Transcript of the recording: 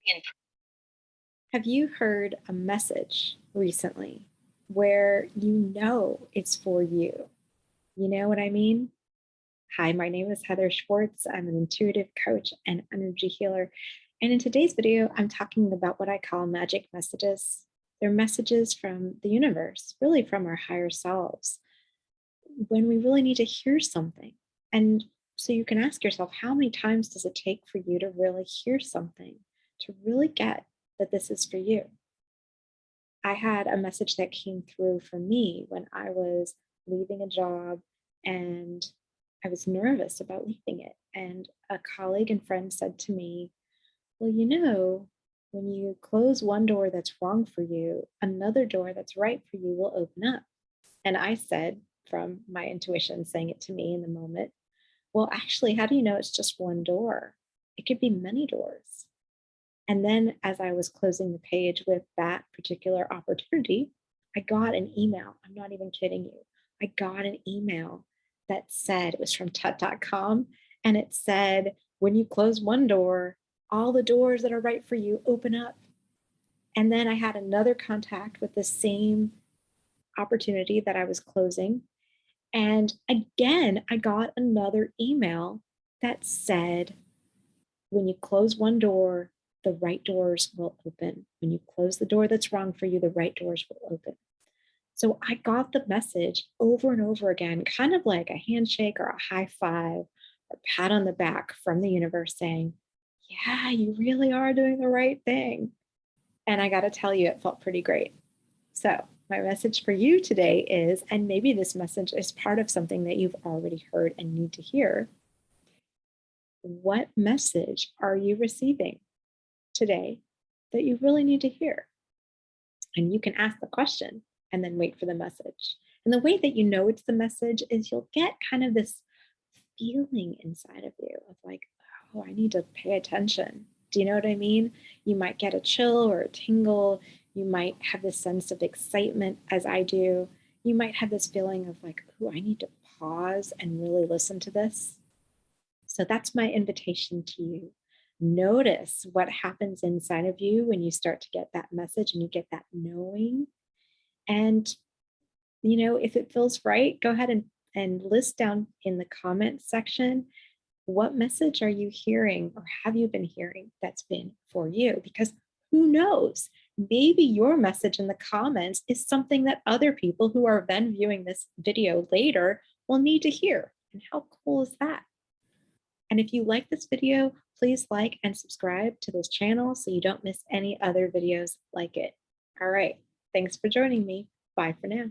in. Have you heard a message recently where you know it's for you? You know what I mean? Hi, my name is Heather Schwartz. I'm an intuitive coach and energy healer. And in today's video, I'm talking about what I call magic messages. They're messages from the universe, really from our higher selves, when we really need to hear something. And so you can ask yourself, how many times does it take for you to really hear something, to really get that this is for you? I had a message that came through for me when I was leaving a job and I was nervous about leaving it. And a colleague and friend said to me, well, when you close one door that's wrong for you, another door that's right for you will open up. And I said, from my intuition saying it to me in the moment, well, actually, how do you know it's just one door? It could be many doors. And then as I was closing the page with that particular opportunity, I got an email. I'm not even kidding you. I got an email that said, it was from tut.com, and it said, when you close one door, all the doors that are right for you open up. And then I had another contact with the same opportunity that I was closing. And again, I got another email that said, when you close one door, the right doors will open. When you close the door that's wrong for you, the right doors will open. So I got the message over and over again, kind of like a handshake or a high five or pat on the back from the universe saying, yeah, you really are doing the right thing. And I got to tell you, it felt pretty great. So, my message for you today is, and maybe this message is part of something that you've already heard and need to hear. What message are you receiving today that you really need to hear? And you can ask the question and then wait for the message. And the way that you know it's the message is you'll get kind of this feeling inside of you of like, oh, I need to pay attention. Do you know what I mean? You might get a chill or a tingle. You might have this sense of excitement, as I do. You might have this feeling of like, oh, I need to pause and really listen to this. So that's my invitation to you. Notice what happens inside of you when you start to get that message and you get that knowing. And, if it feels right, go ahead and list down in the comment section, what message are you hearing or have you been hearing that's been for you? Because who knows? Maybe your message in the comments is something that other people who are then viewing this video later will need to hear. And how cool is that? And if you like this video, please like and subscribe to this channel so you don't miss any other videos like it. All right, thanks for joining me. Bye for now.